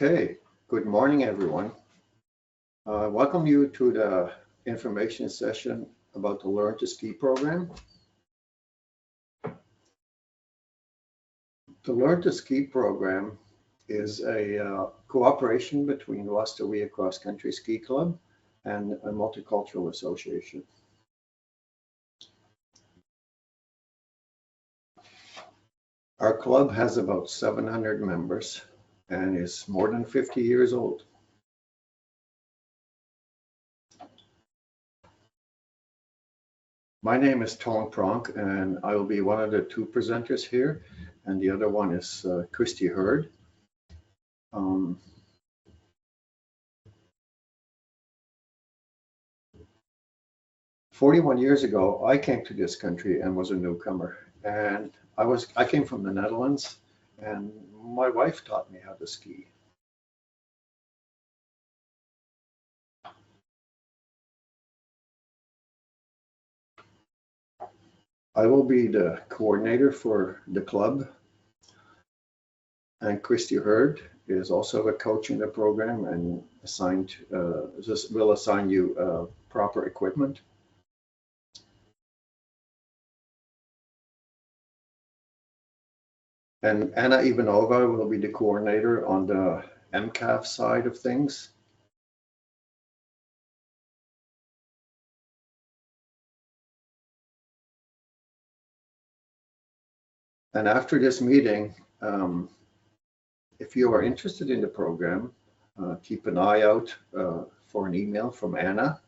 Hey, good morning, everyone. Welcome you to the information session about the Learn to Ski program. The Learn to Ski program is a cooperation between Wastawia Cross Country Ski Club and a multicultural association. Our club has about 700 members and is more than 50 years old. My name is Tone Pronk, and I will be one of the two presenters here, and the other one is Christy Hurd. 41 years ago, I came to this country and was a newcomer. And I came from the Netherlands, and my wife taught me how to ski. I will be the coordinator for the club, and Christy Hurd is also a coach in the program and will assign you proper equipment. And Anna Ivanova will be the coordinator on the MCAF side of things. And after this meeting, if you are interested in the program, keep an eye out for an email from Anna.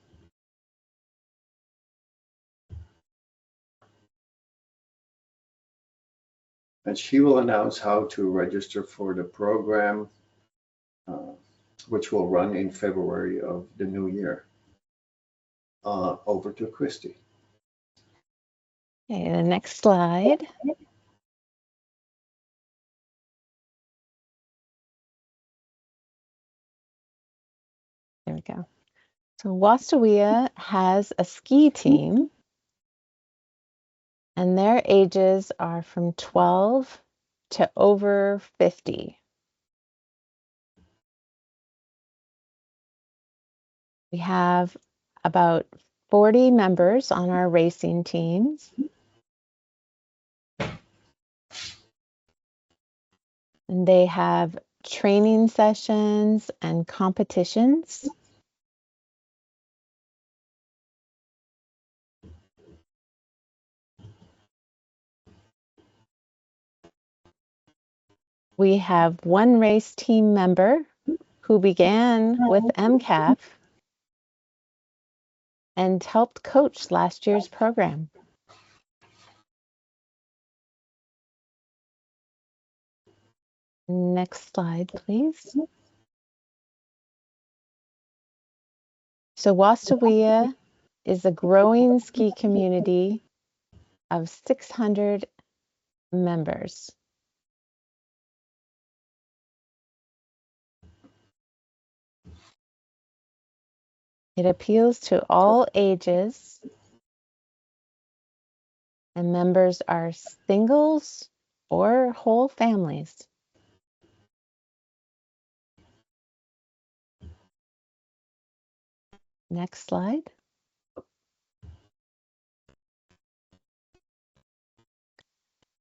And she will announce how to register for the program, which will run in February of the new year. Over to Christy. Okay, the next slide. There we go. So Wastawia has a ski team, and their ages are from 12 to over 50. We have about 40 members on our racing teams. And they have training sessions and competitions. We have one race team member who began with MCAF and helped coach last year's program. Next slide, please. So Wastawia is a growing ski community of 600 members. It appeals to all ages, and members are singles or whole families. Next slide.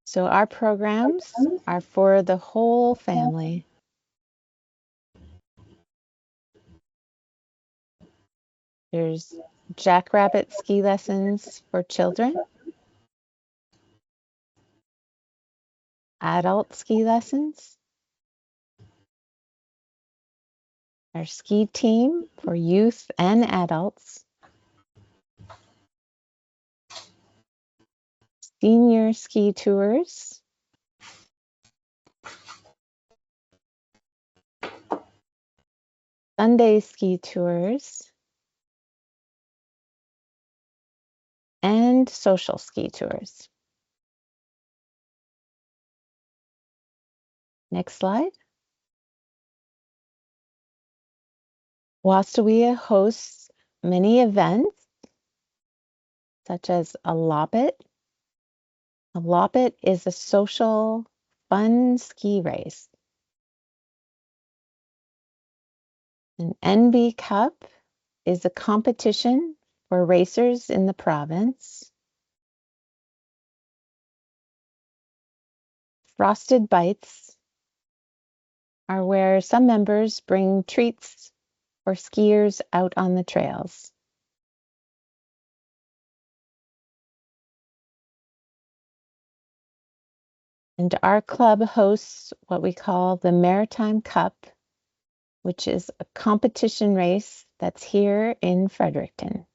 So our programs are for the whole family. There's Jackrabbit ski lessons for children, adult ski lessons, our ski team for youth and adults, senior ski tours, Sunday ski tours, and social ski tours. Next slide. Wastawia hosts many events, such as a Loppet. A Loppet is a social, fun ski race. An NB Cup is a competition for racers in the province. Frosted Bites are where some members bring treats for skiers out on the trails. And our club hosts what we call the Maritime Cup, which is a competition race that's here in Fredericton.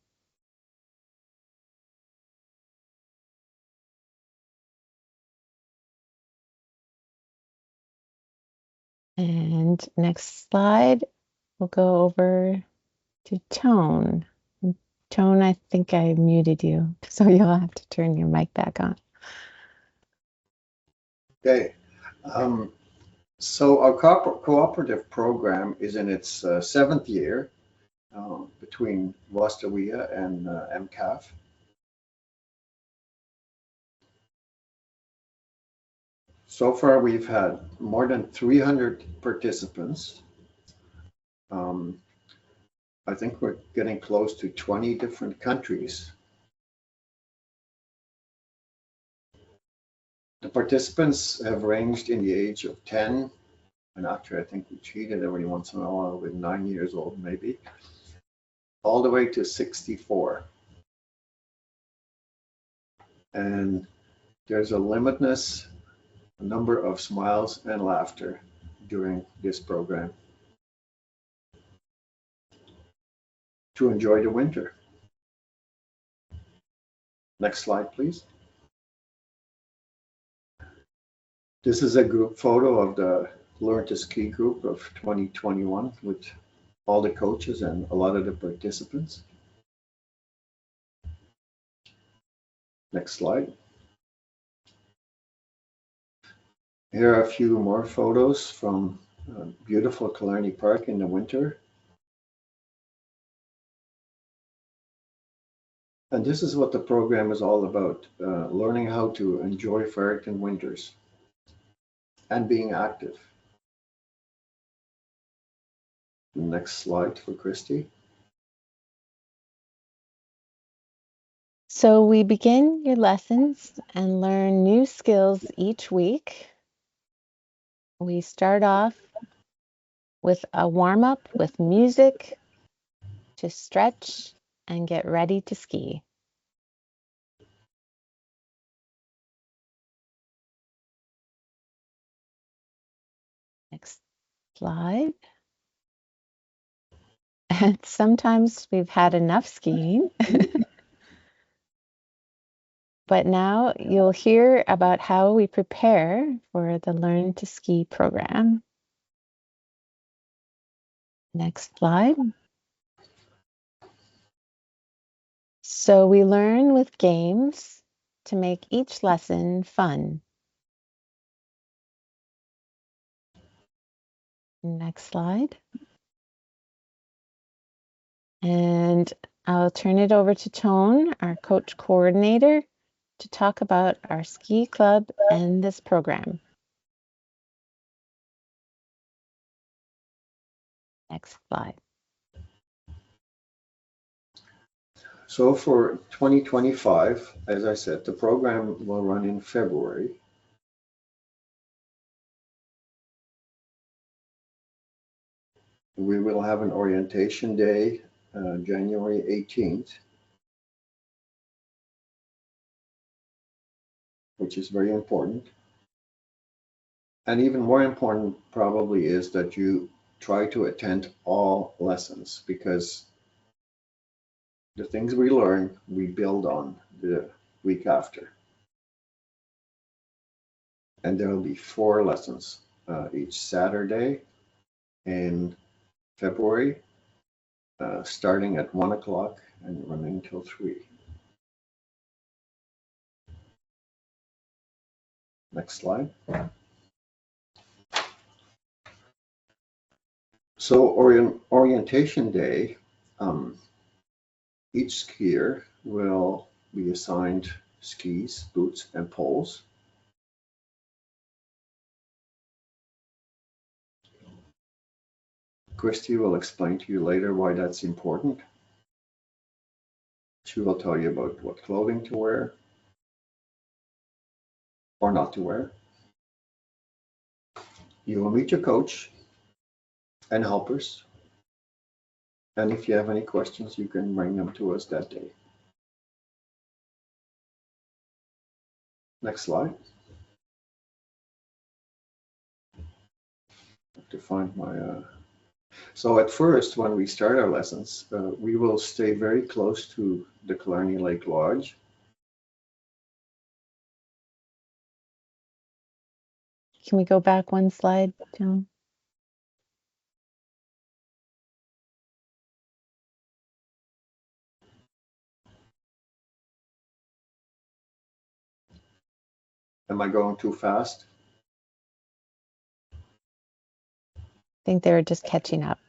And next slide, we'll go over to Tone. Tone, I think I muted you, so you'll have to turn your mic back on. Okay. So our cooperative program is in its 7th year between Wastawia and MCAF. So far, we've had more than 300 participants. I think we're getting close to 20 different countries. The participants have ranged in the age of 10, and actually I think we cheated every once in a while with 9 years old maybe, all the way to 64. And there's a limitless number of smiles and laughter during this program to enjoy the winter. Next slide, please. This is a group photo of the Learn to Ski group of 2021 with all the coaches and a lot of the participants. Next slide. Here are a few more photos from beautiful Killarney Park in the winter. And this is what the program is all about, learning how to enjoy Fredericton winters and being active. Next slide for Christy. So we begin your lessons and learn new skills each week. We start off with a warm-up with music to stretch and get ready to ski. Next slide. And sometimes we've had enough skiing. But now you'll hear about how we prepare for the Learn to Ski program. Next slide. So we learn with games to make each lesson fun. Next slide. And I'll turn it over to Tone, our coach coordinator, to talk about our ski club and this program. Next slide. So for 2025, as I said, the program will run in February. We will have an orientation day, January 18th, which is very important. And even more important probably is that you try to attend all lessons, because the things we learn, we build on the week after. And there will be 4 lessons each Saturday in February, starting at 1 o'clock and running till 3. Next slide. So orientation day, each skier will be assigned skis, boots, and poles. Christy will explain to you later why that's important. She will tell you about what clothing to wear or not to wear. You will meet your coach and helpers. And if you have any questions, you can bring them to us that day. Next slide. I have to find my. So at first, when we start our lessons, we will stay very close to the Killarney Lake Lodge. Can we go back one slide, Joan? Am I going too fast? I think they were just catching up.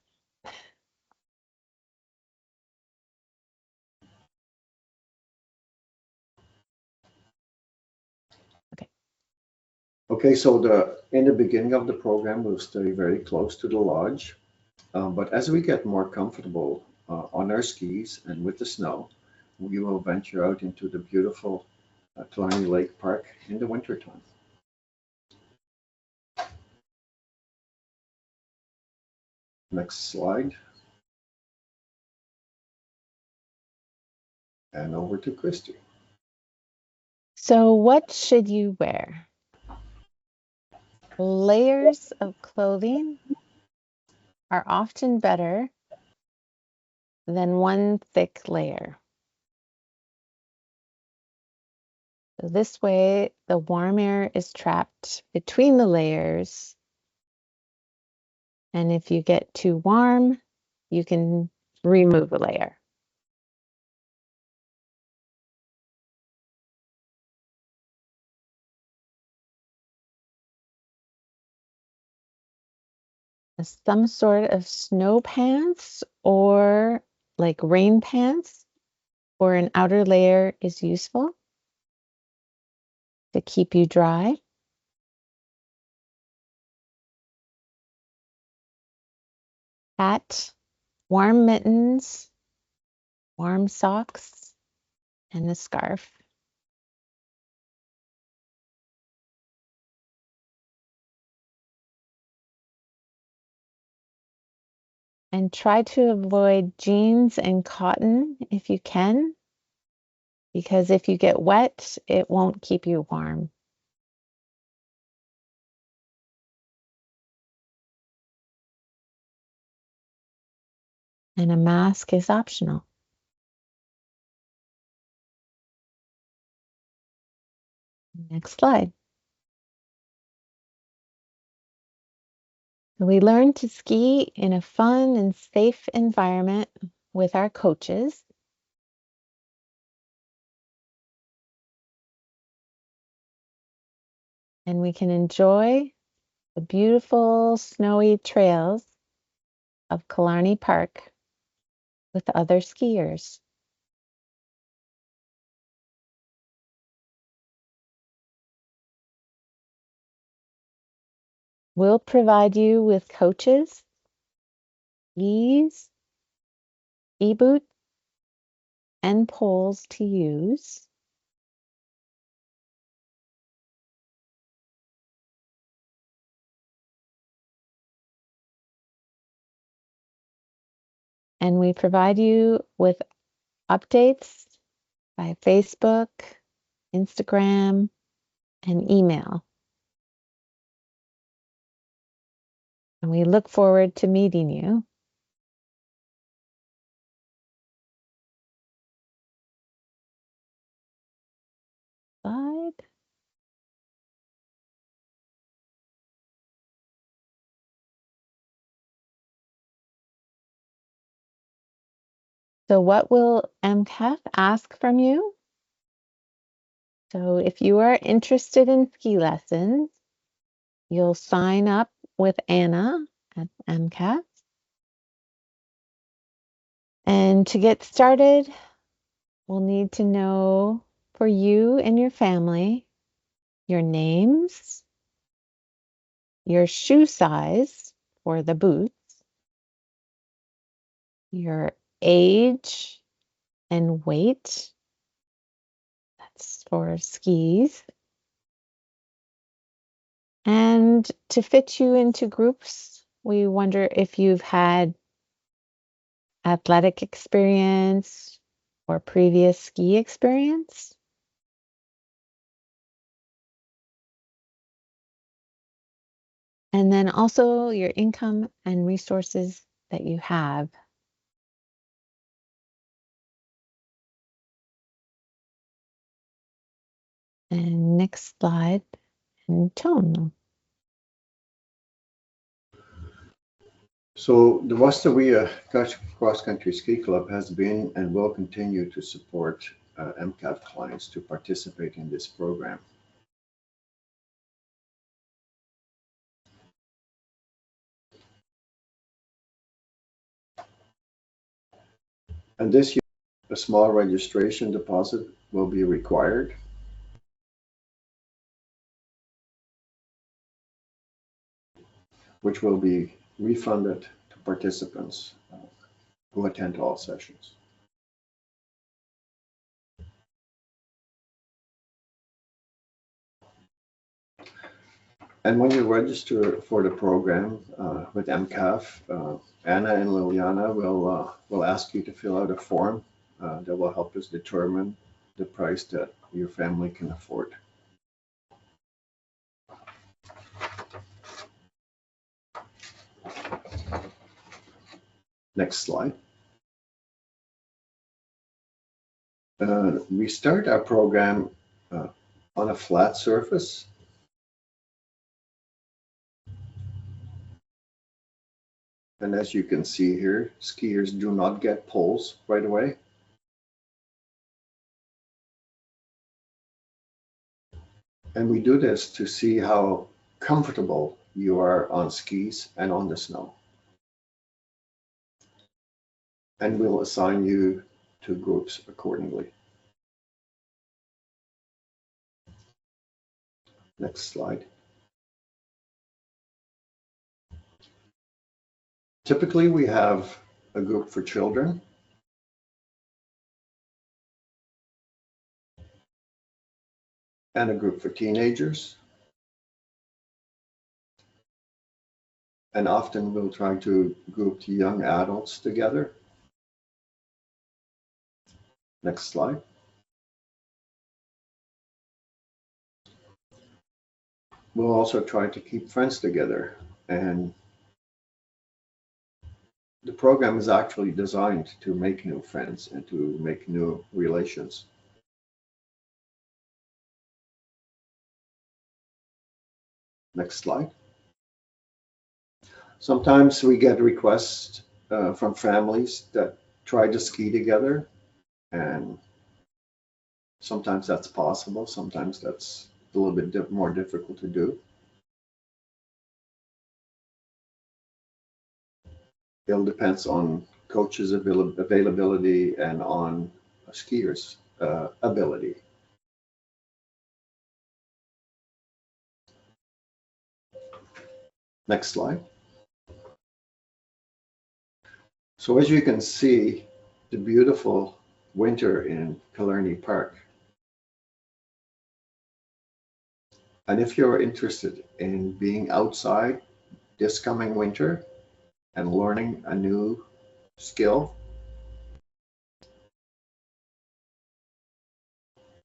Okay, so in the beginning of the program, we'll stay very close to the lodge. But as we get more comfortable on our skis and with the snow, we will venture out into the beautiful Killarney Lake Park in the wintertime. Next slide. And over to Christy. So what should you wear? Layers of clothing are often better than one thick layer. So this way, the warm air is trapped between the layers. And if you get too warm, you can remove a layer. Some sort of snow pants or like rain pants or an outer layer is useful to keep you dry. Hat, warm mittens, warm socks, and a scarf. And try to avoid jeans and cotton if you can, because if you get wet, it won't keep you warm. And a mask is optional. Next slide. We learn to ski in a fun and safe environment with our coaches. And we can enjoy the beautiful snowy trails of Killarney Park with other skiers. We'll provide you with coaches, skis, e-boots, and poles to use. And we provide you with updates by Facebook, Instagram, and email. And we look forward to meeting you. Slide. So what will MCAF ask from you? So if you are interested in ski lessons, you'll sign up with Anna at MCAF. And to get started, we'll need to know for you and your family, your names, your shoe size for the boots, your age and weight. That's for skis. And to fit you into groups, we wonder if you've had athletic experience or previous ski experience. And then also your income and resources that you have. And next slide, and tone. So the Wastavia Cross Country Ski Club has been and will continue to support MCAF clients to participate in this program. And this year, a small registration deposit will be required. Which will be refunded to participants who attend all sessions. And when you register for the program with MCAF, Anna and Liliana will ask you to fill out a form that will help us determine the price that your family can afford. Next slide. We start our program on a flat surface. And as you can see here, skiers do not get poles right away. And we do this to see how comfortable you are on skis and on the snow. And we'll assign you to groups accordingly. Next slide. Typically, we have a group for children, and a group for teenagers. And often we'll try to group the young adults together. Next slide. We'll also try to keep friends together, and the program is actually designed to make new friends and to make new relations. Next slide. Sometimes we get requests from families that try to ski together, and sometimes that's possible, sometimes that's a little bit more difficult to do. It all depends on coaches' availability and on skiers' ability. Next slide. So as you can see, the beautiful winter in Killarney Park. And if you're interested in being outside this coming winter and learning a new skill,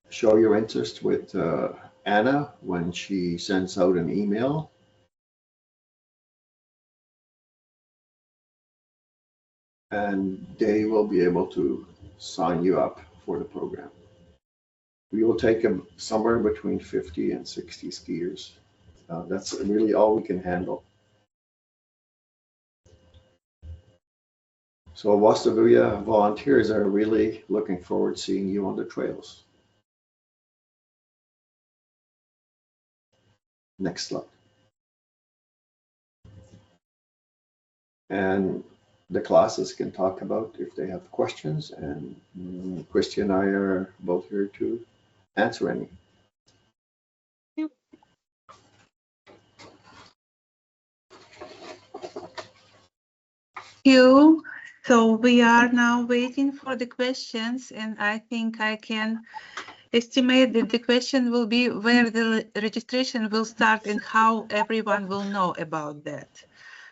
show your interest with Anna when she sends out an email. And they will be able to sign you up for the program. We will take somewhere between 50 and 60 skiers. That's really all we can handle. So Wastavia volunteers are really looking forward to seeing you on the trails. Next slide. And the classes can talk about if they have questions, and Christy and I are both here to answer any. Yep. You. So we are now waiting for the questions, and I think I can estimate that the question will be where the registration will start and how everyone will know about that.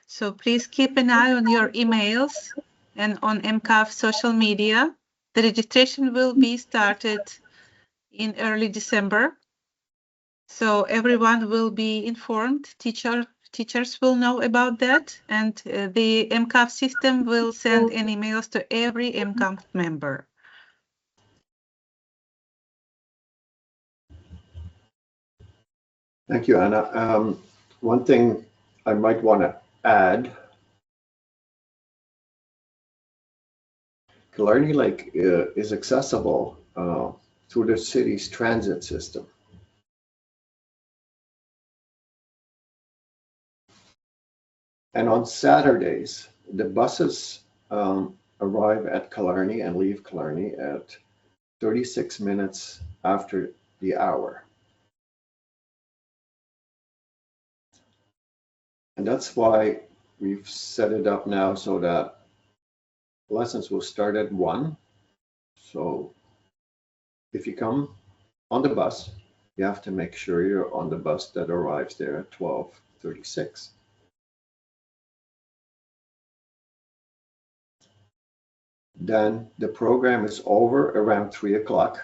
So please keep an eye on your emails and on MCAF social media. The registration will be started in early December. So everyone will be informed. Teachers will know about that, and the MCAF system will send an emails to every MCAF member. Thank you, Anna. One thing I might want to add, Killarney Lake is accessible through the city's transit system. And on Saturdays, the buses arrive at Killarney and leave Killarney at 36 minutes after the hour. And that's why we've set it up now so that lessons will start at 1. So if you come on the bus, you have to make sure you're on the bus that arrives there at 12:36. Then the program is over around 3 o'clock,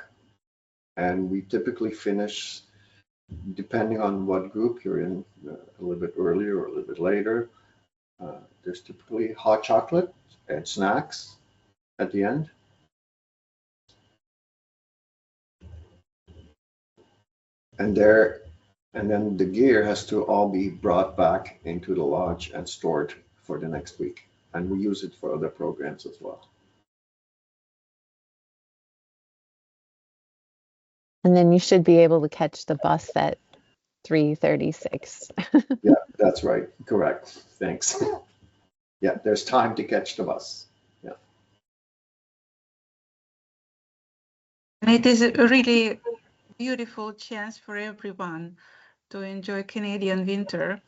and we typically finish, depending on what group you're in, a little bit earlier or a little bit later. There's typically hot chocolate and snacks at the end. And then the gear has to all be brought back into the lodge and stored for the next week. And we use it for other programs as well. And then you should be able to catch the bus at 3:36. Yeah, that's right. Correct. Thanks. Yeah, there's time to catch the bus. Yeah. And it is a really beautiful chance for everyone to enjoy Canadian winter,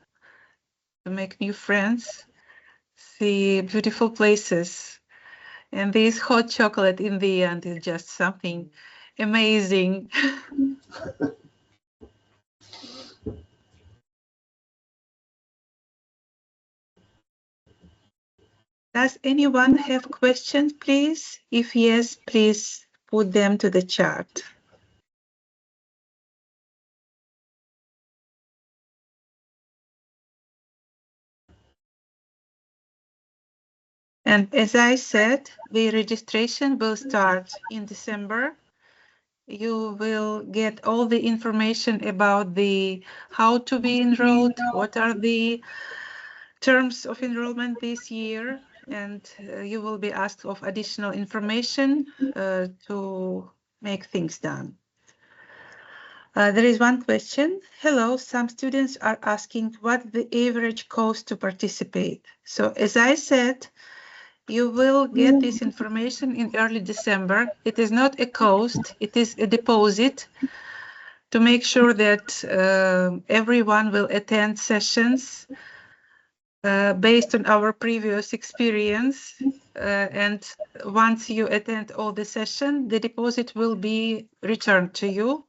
to make new friends, see beautiful places. And this hot chocolate in the end is just something amazing. Does anyone have questions, please? If yes, please put them to the chat. And as I said, the registration will start in December. You will get all the information about how to be enrolled, what are the terms of enrollment this year, and you will be asked of additional information to make things done. There is one question. Hello, some students are asking what the average cost to participate. So as I said, you will get this information in early December. It is not a cost, it is a deposit to make sure that everyone will attend sessions based on our previous experience. And once you attend all the session, the deposit will be returned to you.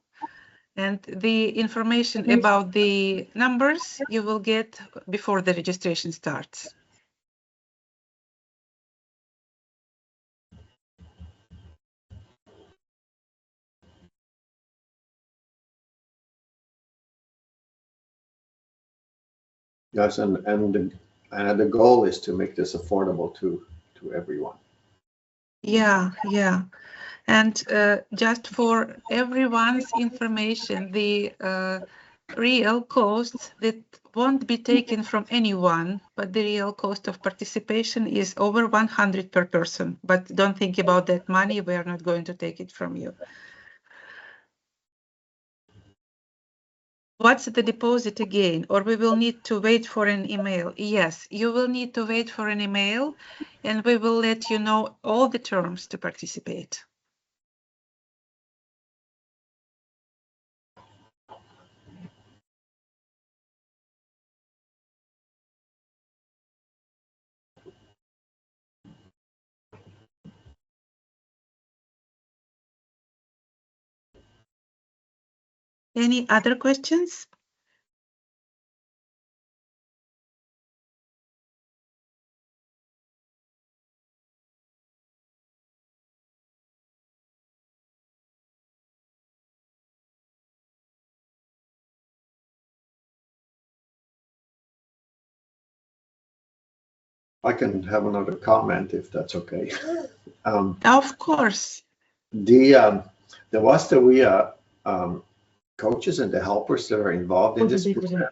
And the information about the numbers you will get before the registration starts. Yes, and the goal is to make this affordable to everyone. Yeah. And just for everyone's information, the real cost that won't be taken from anyone, but the real cost of participation is over 100 per person. But don't think about that money. We are not going to take it from you. What's the deposit again? Or we will need to wait for an email? Yes, you will need to wait for an email, and we will let you know all the terms to participate. Any other questions? I can have another comment if that's okay. Of course. The Vastavia coaches and the helpers that are involved in this program,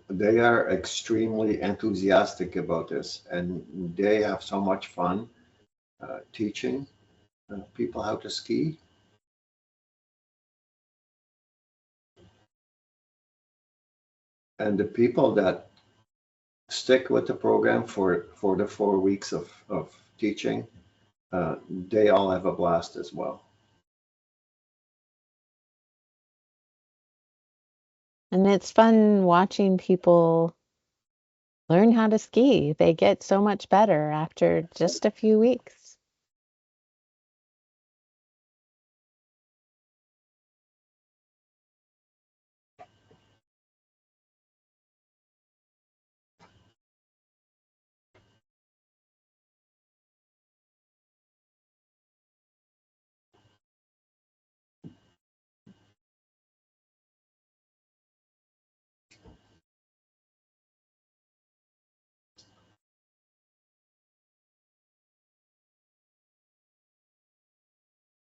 they are extremely enthusiastic about this, and they have so much fun teaching people how to ski. And the people that stick with the program for the 4 weeks of teaching, they all have a blast as well. And it's fun watching people learn how to ski. They get so much better after just a few weeks.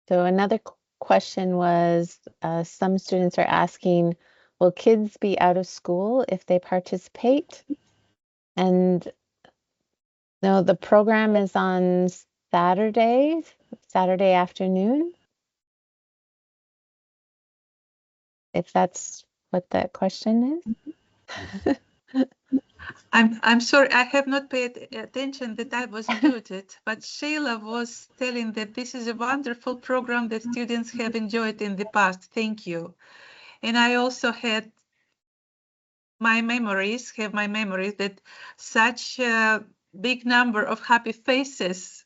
So another question was, some students are asking, will kids be out of school if they participate? And no, the program is on Saturday afternoon, if that's what that question is. I'm sorry, I have not paid attention that I was muted, but Sheila was telling that this is a wonderful program that students have enjoyed in the past. Thank you. And I also had my memories that such a big number of happy faces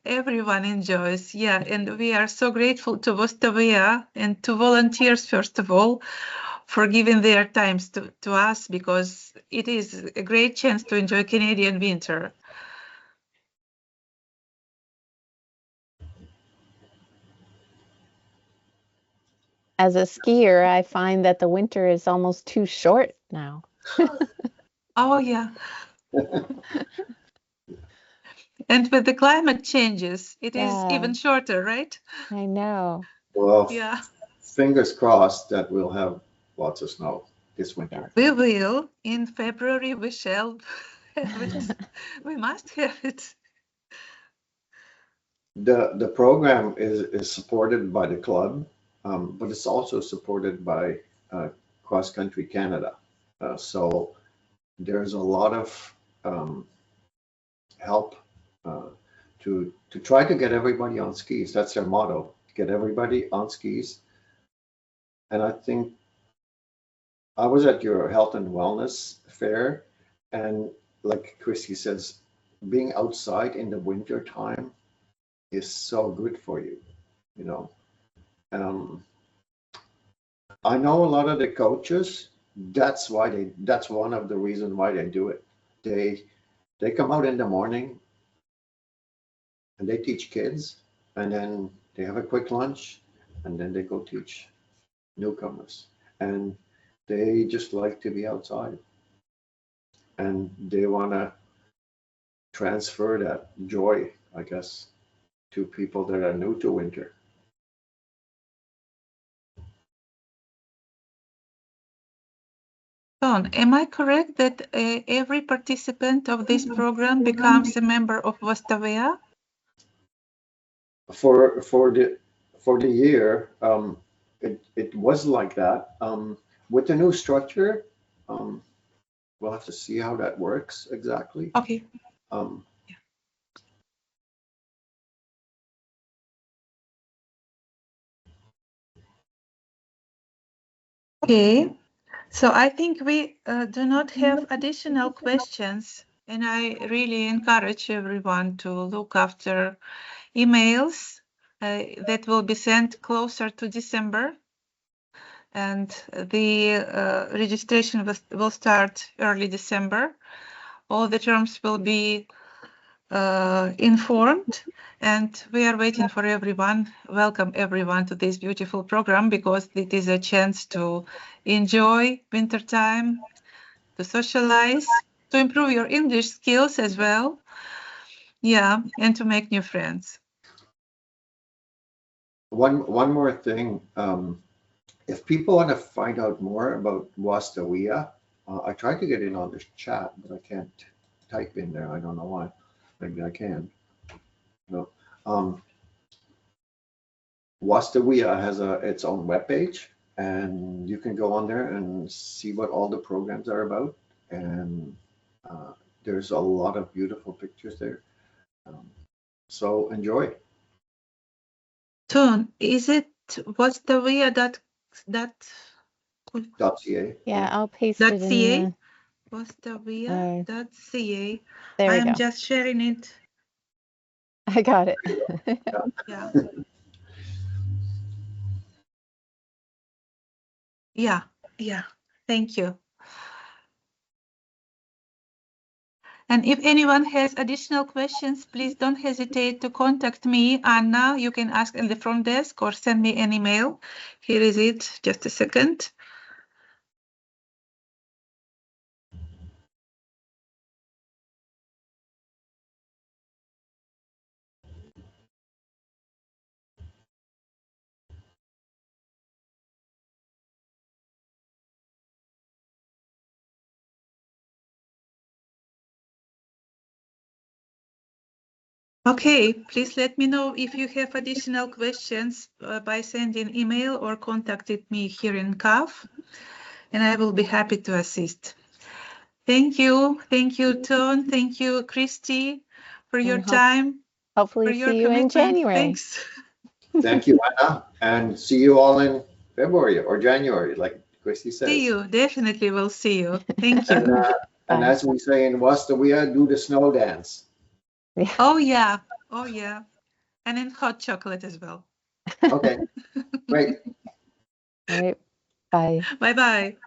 everyone enjoys. Yeah, and we are so grateful to Vastavia and to volunteers, first of all, for giving their times to us, because it is a great chance to enjoy Canadian winter. As a skier, I find that the winter is almost too short now. Oh, yeah. And with the climate changes, it is even shorter, right? I know. Well, Yeah. fingers crossed that we'll have lots of snow this winter. We will. In February, we shall have it. We must have it. The program is supported by the club, but it's also supported by Cross Country Canada. So there's a lot of help to try to get everybody on skis. That's their motto: get everybody on skis. And I think I was at your health and wellness fair, and like Christy says, being outside in the winter time is so good for you, you know. I know a lot of the coaches, that's one of the reasons why they do it. They come out in the morning and they teach kids, and then they have a quick lunch, and then they go teach newcomers. And they just like to be outside, and they want to transfer that joy, I guess, to people that are new to winter. Don, am I correct that every participant of this program becomes a member of Vastavia? For the year, it was like that. With the new structure, we'll have to see how that works exactly. Okay. Okay, so I think we do not have additional questions, and I really encourage everyone to look after emails that will be sent closer to December. And the registration will start early December. All the terms will be informed, and we are waiting for everyone. Welcome everyone to this beautiful program, because it is a chance to enjoy winter time, to socialize, to improve your English skills as well. Yeah, and to make new friends. One more thing. If people want to find out more about Wastawiya, I tried to get in on this chat, but I can't type in there. I don't know why. Maybe I can. No. Wastawiya has its own webpage, and you can go on there and see what all the programs are about. And there's a lot of beautiful pictures there. So enjoy. Toon, is it wastawiya.ca? Yeah, I'll paste it in the. Wastawiya.ca. There I we am go. just sharing it. I got it. Yeah. Yeah. Yeah. Thank you. And if anyone has additional questions, please don't hesitate to contact me, Anna. You can ask in the front desk or send me an email. Here is it. Just a second. Okay, please let me know if you have additional questions by sending email or contacting me here in CAF, and I will be happy to assist. Thank you. Thank you, Toon. Thank you, Christy, for your time, Hopefully for your see you in commitment. January. Thanks. Thank you, Anna, and see you all in February or January, like Christy says. See you. Definitely will see you. Thank you. And as we say in Wastawiya, do the snow dance. Oh, yeah. Oh, yeah. And in hot chocolate as well. Okay, great. All right. Bye. Bye-bye.